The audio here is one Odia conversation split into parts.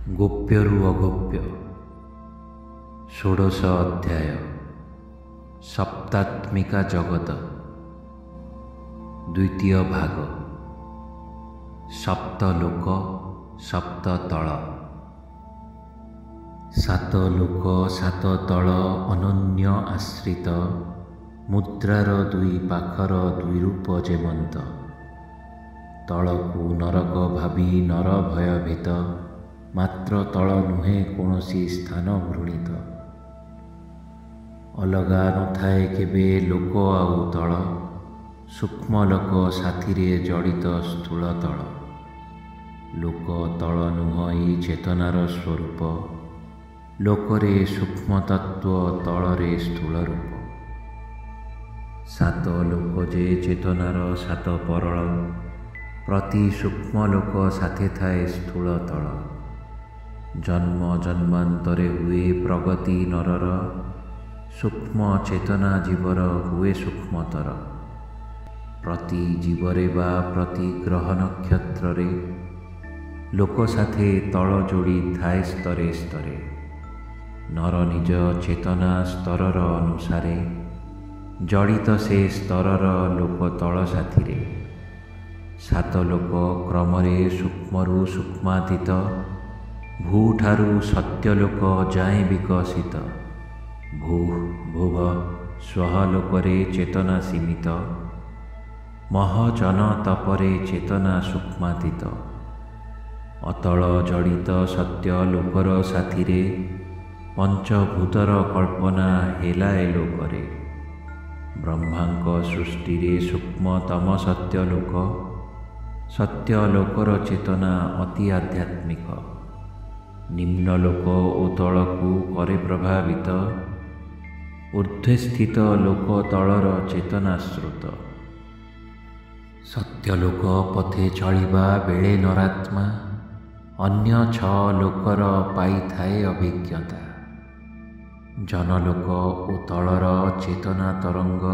ଗୋପ୍ୟରୁ ଅଗୋପ୍ୟ ଷୋଡ଼ଶ ଅଧ୍ୟାୟ। ସପ୍ତାତ୍ମିକା ଜଗତ ଦ୍ୱିତୀୟ ଭାଗ। ସପ୍ତ ଲୋକ ସପ୍ତ ତଳ। ସାତ ଲୋକ ସାତ ତଳ ଅନନ୍ୟ ଆଶ୍ରିତ, ମୁଦ୍ରାର ଦୁଇ ପାଖର ଦୁଇ ରୂପ ଯେମନ୍ତ। ତଳକୁ ନରକ ଭାବି ନର ଭୟଭୀତ, ମାତ୍ର ତଳ ନୁହେଁ କୌଣସି ସ୍ଥାନ ଘୃଣିତ। ଅଲଗା ନଥାଏ କେବେ ଲୋକ ଆଉ ତଳ, ସୂକ୍ଷ୍ମ ଲୋକ ସାଥିରେ ଜଡ଼ିତ ସ୍ଥୂଳ ତଳ। ଲୋକ ତଳ ନୁହଁ ଏଇ ଚେତନାର ସ୍ୱରୂପ, ଲୋକରେ ସୂକ୍ଷ୍ମ ତତ୍ତ୍ୱ ତଳରେ ସ୍ଥୂଳ ରୂପ। ସାତ ଲୋକ ଯେ ଚେତନାର ସାତ ପରଳ, ପ୍ରତି ସୂକ୍ଷ୍ମ ଲୋକ ସାଥେ ଥାଏ ସ୍ଥୂଳ ତଳ। ଜନ୍ମ ଜନ୍ମାନ୍ତରେ ହୁଏ ପ୍ରଗତି ନରର, ସୂକ୍ଷ୍ମ ଚେତନା ଜୀବର ହୁଏ ସୂକ୍ଷ୍ମତର। ପ୍ରତି ଜୀବରେ ବା ପ୍ରତି ଗ୍ରହ ନକ୍ଷତ୍ରରେ ଲୋକ ସାଥେ ତଳ ଯୋଡ଼ି ଥାଏ ସ୍ତରେ ସ୍ତରେ। ନର ନିଜ ଚେତନା ସ୍ତରର ଅନୁସାରେ ଜଡ଼ିତ ସେ ସ୍ତରର ଲୋକ ତଳ ସାଥିରେ। ସାତ ଲୋକ କ୍ରମରେ ସୂକ୍ଷ୍ମରୁ ସୂକ୍ଷ୍ମାତୀତ, ଭୂଠାରୁ ସତ୍ୟଲୋକ ଯାଏଁ ବିକଶିତ। ଭୂଃ ଭୁବ ସ୍ୱଃ ଲୋକରେ ଚେତନା ସୀମିତ, ମହଜନ ତପରେ ଚେତନା ସୂକ୍ଷ୍ମାତୀତ। ଅତଳ ଜଡ଼ିତ ସତ୍ୟ ଲୋକର ସାଥିରେ, ପଞ୍ଚଭୂତର କଳ୍ପନା ହେଲାଏ ଲୋକରେ। ବ୍ରହ୍ମାଙ୍କ ସୃଷ୍ଟିରେ ସୂକ୍ଷ୍ମତମ ସତ୍ୟଲୋକ, ସତ୍ୟଲୋକର ଚେତନା ଅତି ଆଧ୍ୟାତ୍ମିକ। ନିମ୍ନ ଲୋକ ଓ ତଳକୁ କରେ ପ୍ରଭାବିତ, ଊର୍ଦ୍ଧ୍ୱେ ସ୍ଥିତ ଲୋକ ତଳର ଚେତନା ସ୍ରୋତ। ସତ୍ୟଲୋକ ପଥେ ଚଳିବା ବେଳେ ନରାତ୍ମା, ଅନ୍ୟ ଛଅ ଲୋକର ପାଇଥାଏ ଅଭିଜ୍ଞତା। ଜନଲୋକ ଓ ତଳର ଚେତନା ତରଙ୍ଗ,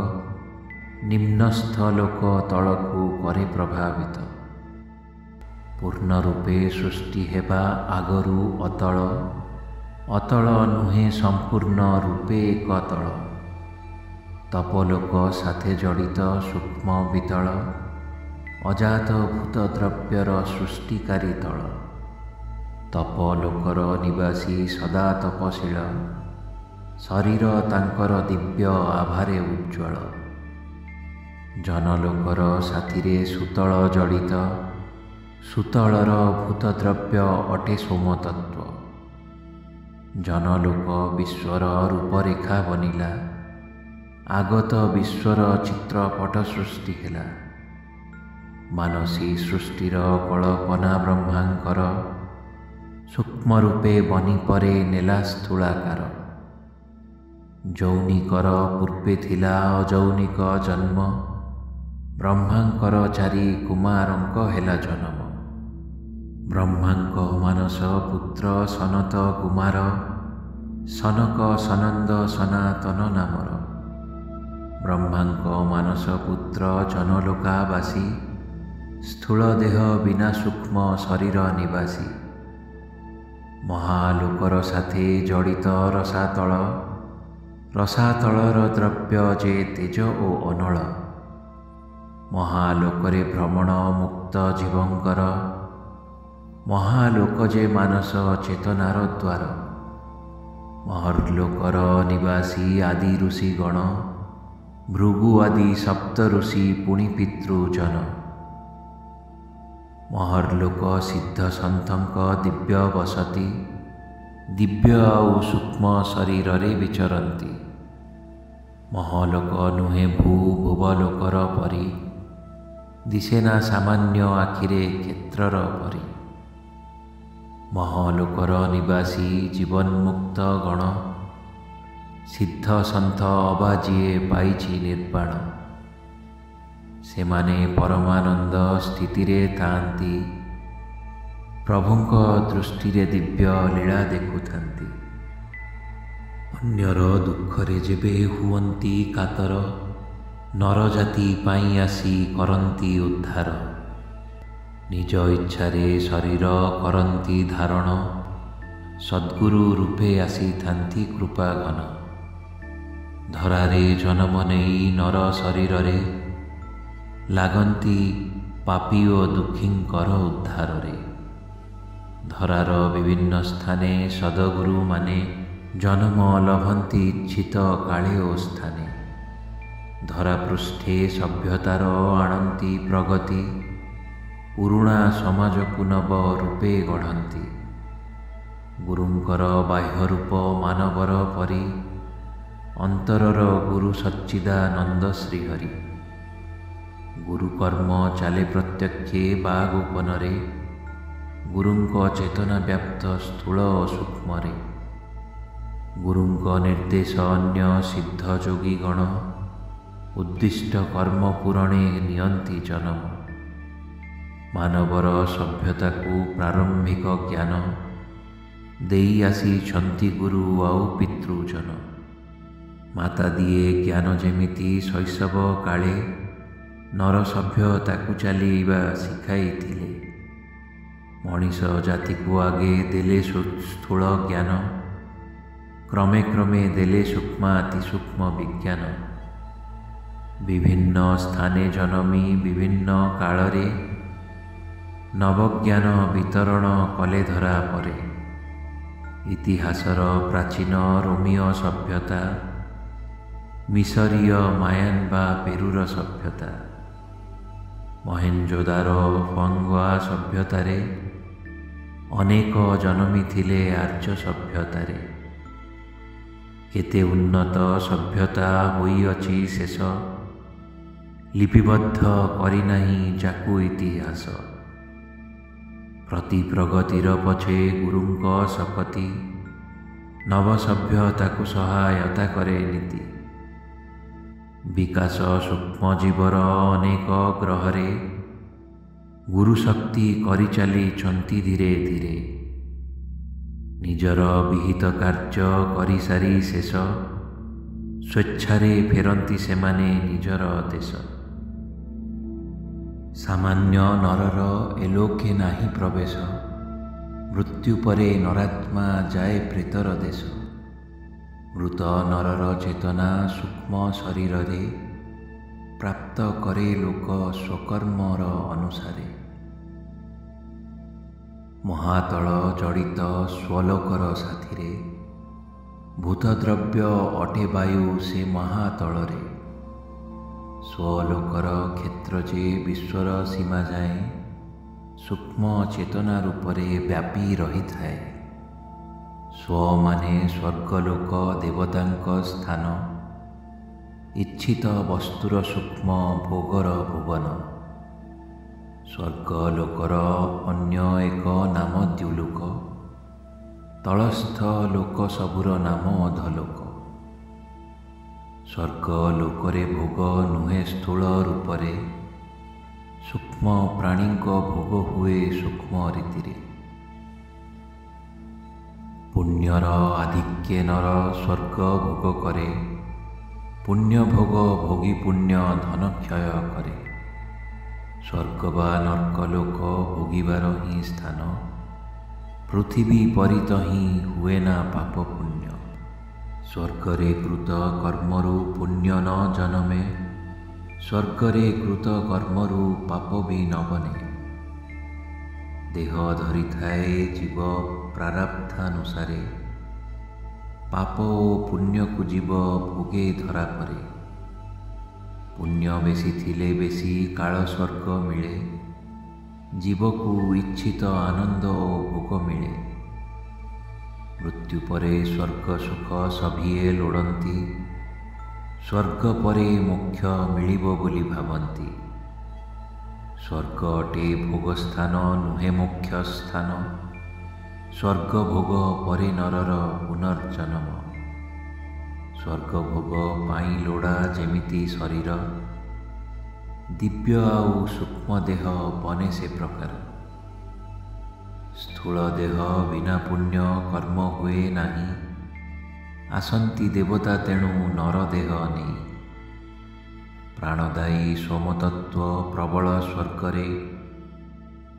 ନିମ୍ନସ୍ଥ ଲୋକ ତଳକୁ କରେ ପ୍ରଭାବିତ। ପୂର୍ଣ୍ଣ ରୂପେ ସୃଷ୍ଟି ହେବା ଆଗରୁ ଅତଳ, ଅତଳ ନୁହେଁ ସମ୍ପୂର୍ଣ୍ଣ ରୂପେ ଏକ ତଳ। ତପଲୋକ ସାଥେ ଜଡ଼ିତ ସୂକ୍ଷ୍ମ ବିତଳ, ଅଜାତ ଭୂତ ଦ୍ରବ୍ୟର ସୃଷ୍ଟିକାରୀ ତଳ। ତପଲୋକର ନିବାସୀ ସଦା ତପଶୀଳ, ଶରୀର ତାଙ୍କର ଦିବ୍ୟ ଆଭାରେ ଉଜ୍ଜ୍ୱଳ। ଜନଲୋକର ସାଥିରେ ସୁତଳ ଜଡ଼ିତ, ସୁତଳର ଭୂତଦ୍ରବ୍ୟ ଅଟେ ସୋମତତ୍ତ୍ୱ। ଜନଲୋକ ବିଶ୍ୱର ରୂପରେଖା ବନିଲା, ଆଗତ ବିଶ୍ୱର ଚିତ୍ରପଟ ସୃଷ୍ଟି ହେଲା। ମାନସୀ ସୃଷ୍ଟିର କଳ୍ପନା ବ୍ରହ୍ମାଙ୍କର, ସୂକ୍ଷ୍ମ ରୂପେ ବନି ପରେ ନେଲା ସ୍ଥୂଳାକାର। ଯୌନିକର ପୂର୍ବେ ଥିଲା ଅଯୌନିକ ଜନ୍ମ, ବ୍ରହ୍ମାଙ୍କର ଚାରି କୁମାରଙ୍କ ହେଲା ଜନ୍ମ। ବ୍ରହ୍ମାଙ୍କ ମାନସ ପୁତ୍ର ସନତ କୁମାର, ସନକ ସନନ୍ଦ ସନାତନ ନାମର। ବ୍ରହ୍ମାଙ୍କ ମାନସ ପୁତ୍ର ଜନଲୋକାବାସୀ, ସ୍ଥୂଳ ଦେହ ବିନା ସୂକ୍ଷ୍ମ ଶରୀର ନିବାସୀ। ମହାଲୋକର ସାଥେ ଜଡ଼ିତ ରସାତଳ, ରସାତଳର ଦ୍ରବ୍ୟ ଯେ ତେଜ ଓ ଅନଳ। ମହାଲୋକରେ ଭ୍ରମଣ ମୁକ୍ତ ଜୀବଙ୍କର, ମହାଲୋକ ଯେ ମାନସ ଚେତନାର ଦ୍ୱାର। ମହର୍ଲୋକର ନିବାସୀ ଆଦି ଋଷିଗଣ, ଭୃଗୁ ଆଦି ସପ୍ତ ଋଷି ପୁଣି ପିତୃଜନ। ମହର୍ଲୋକ ସିଦ୍ଧ ସନ୍ଥଙ୍କ ଦିବ୍ୟ ବସତି, ଦିବ୍ୟ ଆଉ ସୂକ୍ଷ୍ମ ଶରୀରରେ ବିଚରନ୍ତି। ମହଲୋକ ନୁହେଁ ଭୂ ଭୁବଲୋକର ପରି, ଦିଶେନା ସାମାନ୍ୟ ଆଖିରେ କ୍ଷେତ୍ରର ପରି। ମହଲୋକର ନିବାସୀ ଜୀବନ୍ମୁକ୍ତ ଗଣ, ସିଦ୍ଧ ସନ୍ଥ ଅବା ଯିଏ ପାଇଛି ନିର୍ବାଣ। ସେମାନେ ପରମାନନ୍ଦ ସ୍ଥିତିରେ ଥାଆନ୍ତି, ପ୍ରଭୁଙ୍କ ଦୃଷ୍ଟିରେ ଦିବ୍ୟ ଲୀଳା ଦେଖୁଥାନ୍ତି। ଅନ୍ୟର ଦୁଃଖରେ ଯେବେ ହୁଅନ୍ତି କାତର, ନରଜାତି ପାଇଁ ଆସି କରନ୍ତି ଉଦ୍ଧାର। ନିଜ ଇଚ୍ଛାରେ ଶରୀର କରନ୍ତି ଧାରଣ, ସଦ୍ଗୁରୁ ରୂପେ ଆସିଥାନ୍ତି କୃପା ଘନ। ଧରାରେ ଜନ୍ମ ନେଇ ନର ଶରୀରରେ ଲାଗନ୍ତି ପାପୀ ଓ ଦୁଃଖୀଙ୍କର ଉଦ୍ଧାରରେ। ଧରାର ବିଭିନ୍ନ ସ୍ଥାନେ ସଦଗୁରୁମାନେ ଜନ୍ମ ଲଭନ୍ତି ଇଚ୍ଛିତ କାଳେ ଓ ସ୍ଥାନେ। ଧରାପୃଷ୍ଠେ ସଭ୍ୟତାର ଆଣନ୍ତି ପ୍ରଗତି, ପୁରୁଣା ସମାଜକୁ ନବ ରୂପେ ଗଢ଼ନ୍ତି। ଗୁରୁଙ୍କର ବାହ୍ୟ ରୂପ ମାନବର ପରି, ଅନ୍ତରର ଗୁରୁ ସଚ୍ଚିଦାନନ୍ଦ ଶ୍ରୀହରି। ଗୁରୁ କର୍ମ ଚାଲେ ପ୍ରତ୍ୟକ୍ଷେ ବା ଗୋପନରେ, ଗୁରୁଙ୍କ ଚେତନା ବ୍ୟାପ୍ତ ସ୍ଥୂଳ ଓ ସୂକ୍ଷ୍ମରେ। ଗୁରୁଙ୍କ ନିର୍ଦ୍ଦେଶ ଅନ୍ୟ ସିଦ୍ଧ ଯୋଗୀଗଣ, ଉଦ୍ଦିଷ୍ଟ କର୍ମ ପୂରଣେ ନିଅନ୍ତି ଜନମ। ମାନବର ସଭ୍ୟତାକୁ ପ୍ରାରମ୍ଭିକ ଜ୍ଞାନ ଦେଇ ଆସିଛନ୍ତି ଗୁରୁ ଆଉ ପିତୃଜନ। ମାତା ଦିଏ ଜ୍ଞାନ ଯେମିତି ଶୈଶବ କାଳେ, ନର ସଭ୍ୟ ତାକୁ ଚାଲିବା ଶିଖାଇଥିଲେ। ମଣିଷ ଜାତିକୁ ଆଗେ ଦେଲେ ସ୍ଥୂଳ ଜ୍ଞାନ, କ୍ରମେ କ୍ରମେ ଦେଲେ ସୂକ୍ଷ୍ମାତିସୂକ୍ଷ୍ମ ବିଜ୍ଞାନ। ବିଭିନ୍ନ ସ୍ଥାନେ ଜନମି ବିଭିନ୍ନ କାଳରେ, ନବଜ୍ଞାନ ବିତରଣ କଲେ ଧରା ପରେ। ଇତିହାସର ପ୍ରାଚୀନ ରୋମୀୟ ସଭ୍ୟତା, ମିଶରୀୟ ମାୟାନ୍ ବା ପେରୁର ସଭ୍ୟତା, ମହେଞ୍ଜୋଦାର ଫାଙ୍ଗୋଆ ସଭ୍ୟତାରେ, ଅନେକ ଜନମିଥିଲେ ଆର୍ଯ୍ୟ ସଭ୍ୟତାରେ। କେତେ ଉନ୍ନତ ସଭ୍ୟତା ହୋଇଅଛି ଶେଷ, ଲିପିବଦ୍ଧ କରିନାହିଁ ଯାକୁ ଇତିହାସ। ପ୍ରତି ପ୍ରଗତିର ପଛେ ଗୁରୁଙ୍କ ଶପତି, ନବସଭ୍ୟ ତାକୁ ସହାୟତା କରେ ନୀତି। ବିକାଶ ସୂକ୍ଷ୍ମ ଜୀବର ଅନେକ ଗ୍ରହରେ, ଗୁରୁ ଶକ୍ତି କରିଚାଲିଛନ୍ତି ଧୀରେ ଧୀରେ। ନିଜର ବିହିତ କାର୍ଯ୍ୟ କରିସାରି ଶେଷ, ସ୍ୱେଚ୍ଛାରେ ଫେରନ୍ତି ସେମାନେ ନିଜର ଦେଶ। ସାମାନ୍ୟ ନରର ଏଲୋକେ ନାହିଁ ପ୍ରବେଶ, ମୃତ୍ୟୁ ପରେ ନରାତ୍ମା ଯାଏ ପ୍ରେତର ଦେଶ। ମୃତ ନରର ଚେତନା ସୂକ୍ଷ୍ମ ଶରୀରରେ, ପ୍ରାପ୍ତ କରେ ଲୋକ ସ୍ୱକର୍ମର ଅନୁସାରେ। ମହାତଳ ଜଡ଼ିତ ସ୍ୱଲୋକର ସାଥିରେ, ଭୂତଦ୍ରବ୍ୟ ଅଟେ ବାୟୁ ସେ ମହାତଳରେ। ସ୍ୱଲୋକର କ୍ଷେତ୍ର ଯେ ବିଶ୍ୱର ସୀମା ଯାଏ, ସୂକ୍ଷ୍ମ ଚେତନା ରୂପରେ ବ୍ୟାପୀ ରହିଥାଏ। ସ୍ୱ ମାନେ ସ୍ୱର୍ଗଲୋକ ଦେବତାଙ୍କ ସ୍ଥାନ, ଇଚ୍ଛିତ ବସ୍ତୁର ସୂକ୍ଷ୍ମ ଭୋଗର ଭୁବନ। ସ୍ୱର୍ଗଲୋକର ଅନ୍ୟ ଏକ ନାମ ଦ୍ୟୁଲୋକ, ତଳସ୍ଥ ଲୋକ ସବୁର ନାମ ଅଧଲୋକ। ସ୍ୱର୍ଗଲୋକରେ ଭୋଗ ନୁହେଁ ସ୍ଥୂଳ ରୂପରେ, ସୂକ୍ଷ୍ମ ପ୍ରାଣୀଙ୍କ ଭୋଗ ହୁଏ ସୂକ୍ଷ୍ମ ରୀତିରେ। ପୁଣ୍ୟର ଆଧିକ୍ୟେ ନର ସ୍ୱର୍ଗ ଭୋଗ କରେ, ପୁଣ୍ୟ ଭୋଗ ଭୋଗୀ ପୁଣ୍ୟ ଧନ କ୍ଷୟ କରେ। ସ୍ୱର୍ଗ ବା ନର୍କଲୋକ ଭୋଗିବାର ହିଁ ସ୍ଥାନ, ପୃଥିବୀ ପରିତ ହିଁ ହୁଏ ନା ପାପ ପୁଣ୍ୟ। ସ୍ୱର୍ଗରେ କୃତ କର୍ମରୁ ପୁଣ୍ୟ ନ ଜନମେ, ସ୍ୱର୍ଗରେ କୃତ କର୍ମରୁ ପାପ ବି ନ ବନେ। ଦେହ ଧରିଥାଏ ଜୀବ ପ୍ରାରବ୍ଧାନୁସାରେ, ପାପ ଓ ପୁଣ୍ୟକୁ ଜୀବ ଭୋଗେ ଧରା ପରେ। ପୁଣ୍ୟ ବେଶୀ ଥିଲେ ବେଶୀ କାଳ ସ୍ୱର୍ଗ ମିଳେ, ଜୀବକୁ ଇଚ୍ଛିତ ଆନନ୍ଦ ଓ ଭୋଗ ମିଳେ। ମୃତ୍ୟୁ ପରେ ସ୍ୱର୍ଗ ସୁଖ ସଭିଏ ଲୋଡ଼ନ୍ତି, ସ୍ୱର୍ଗ ପରେ ମୋକ୍ଷ ମିଳିବ ବୋଲି ଭାବନ୍ତି। ସ୍ୱର୍ଗ ଅଟେ ଭୋଗସ୍ଥାନ ନୁହେଁ ମୋକ୍ଷ ସ୍ଥାନ, ସ୍ୱର୍ଗ ଭୋଗ ପରେ ନରର ପୁନର୍ଜନ୍ମ। ସ୍ୱର୍ଗ ଭୋଗ ପାଇଁ ଲୋଡ଼ା ଯେମିତି ଶରୀର, ଦିବ୍ୟ ଆଉ ସୂକ୍ଷ୍ମ ଦେହ ବନେ ସେ ପ୍ରକାର। ସ୍ଥୂଳ ଦେହ ବିନା ପୁଣ୍ୟ କର୍ମ ହୁଏ ନାହିଁ, ଆସନ୍ତି ଦେବତା ତେଣୁ ନର ଦେହ ନେଇ। ପ୍ରାଣଦାୟୀ ସୋମତତ୍ଵ ପ୍ରବଳ ସ୍ୱର୍ଗରେ,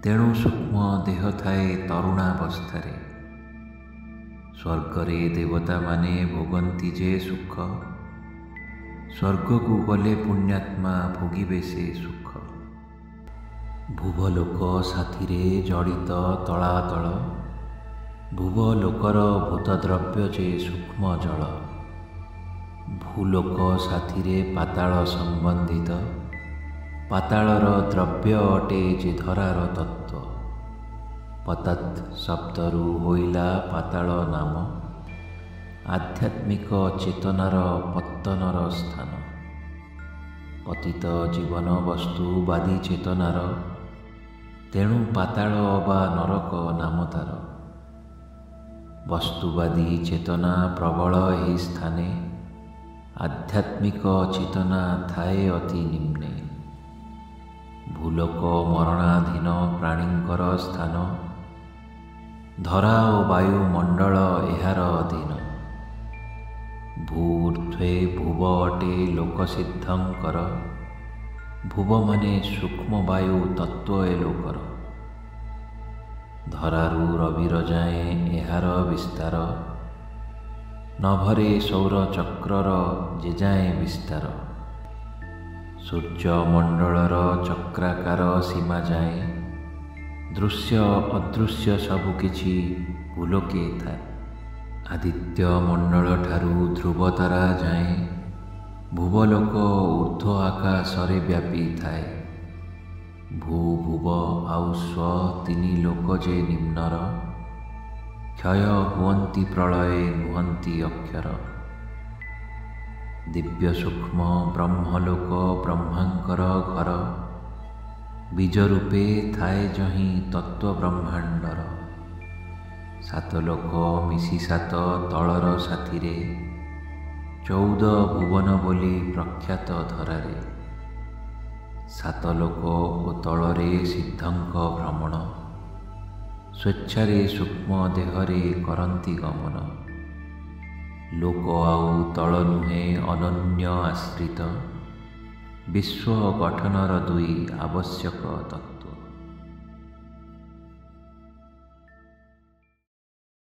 ତେଣୁ ସୂକ୍ଷ୍ମ ଦେହ ଥାଏ ତରୁଣାବସ୍ଥାରେ। ସ୍ୱର୍ଗରେ ଦେବତାମାନେ ଭୋଗନ୍ତି ଯେ ସୁଖ, ସ୍ୱର୍ଗକୁ ଗଲେ ପୁଣ୍ୟାତ୍ମା ଭୋଗିବେ ସେ ସୁଖ। ଭୁବଲୋକ ସାଥିରେ ଜଡ଼ିତ ତଳାତଳ, ଭୁବଲୋକର ଭୂତଦ୍ରବ୍ୟ ଯେ ସୂକ୍ଷ୍ମ ଜଳ। ଭୂଲୋକ ସାଥିରେ ପାତାଳ ସମ୍ବନ୍ଧିତ, ପାତାଳର ଦ୍ରବ୍ୟ ଅଟେ ଯେ ଧରାର ତତ୍ତ୍ୱ। ପତତ୍ ଶବ୍ଦରୁ ହୋଇଲା ପାତାଳ ନାମ, ଆଧ୍ୟାତ୍ମିକ ଚେତନାର ପତ୍ତନର ସ୍ଥାନ। ପତିତ ଜୀବନ ବସ୍ତୁବାଦୀ ଚେତନାର, ତେଣୁ ପାତାଳ ବା ନରକ ନାମ ତାର। ବସ୍ତୁବାଦୀ ଚେତନା ପ୍ରବଳ ଏହି ସ୍ଥାନେ, ଆଧ୍ୟାତ୍ମିକ ଚେତନା ଥାଏ ଅତି ନିମ୍ନେ। ଭୂଲୋକ ମରଣାଧୀନ ପ୍ରାଣୀଙ୍କର ସ୍ଥାନ, ଧରା ଓ ବାୟୁମଣ୍ଡଳ ଏହାର ଅଧୀନ। ଭୂର୍ଦ୍ଧ୍ୱେ ଭୁବ ଅଟେ ଲୋକସିଦ୍ଧଙ୍କର, ଭୁବ ମାନେ ସୂକ୍ଷ୍ମ ବାୟୁ ତତ୍ତ୍ୱ ଏ ଲୋକର। ଧରାରୁ ରବିର ଯାଏଁ ଏହାର ବିସ୍ତାର, ନଭରେ ସୌରଚକ୍ରର ଯେଯାଏଁ ବିସ୍ତାର। ସୂର୍ଯ୍ୟମଣ୍ଡଳର ଚକ୍ରାକାର ସୀମା ଯାଏଁ, ଦୃଶ୍ୟ ଅଦୃଶ୍ୟ ସବୁ କିଛି ଭୂଲୋକେ ଥାଏ। ଆଦିତ୍ୟମଣ୍ଡଳଠାରୁ ଧ୍ରୁବତାରା ଯାଏଁ, ଭୁବଲୋକ ଊର୍ଦ୍ଧ୍ୱ ଆକାଶରେ ବ୍ୟାପୀ ଥାଏ। ଭୂ ଭୁବ ଆଉ ସ୍ୱ ତିନି ଲୋକ ଯେ ନିମ୍ନର, କ୍ଷୟ ହୁଅନ୍ତି ପ୍ରଳୟେ ନୁହନ୍ତି ଅକ୍ଷର। ଦିବ୍ୟ ସୂକ୍ଷ୍ମ ବ୍ରହ୍ମଲୋକ ବ୍ରହ୍ମାଙ୍କର ଘର, ବୀଜ ରୂପେ ଥାଏ ଯହିଁ ତତ୍ତ୍ୱ ବ୍ରହ୍ମାଣ୍ଡର। ସାତ ଲୋକ ମିଶି ସାତ ତଳର ସାଥିରେ, 14 ଭୁବନ ବୋଲି ପ୍ରଖ୍ୟାତ ଧରାରେ। ସାତ ଲୋକ ଓ ତଳରେ ସିଦ୍ଧଙ୍କ ଭ୍ରମଣ, ସ୍ୱେଚ୍ଛାରେ ସୂକ୍ଷ୍ମ ଦେହରେ କରନ୍ତି ଗମନ। ଲୋକ ଆଉ ତଳ ନୁହେଁ ଅନନ୍ୟ ଆଶ୍ରିତ, ବିଶ୍ୱ ଗଠନର ଦୁଇ ଆବଶ୍ୟକ ତତ୍ତ୍ୱ।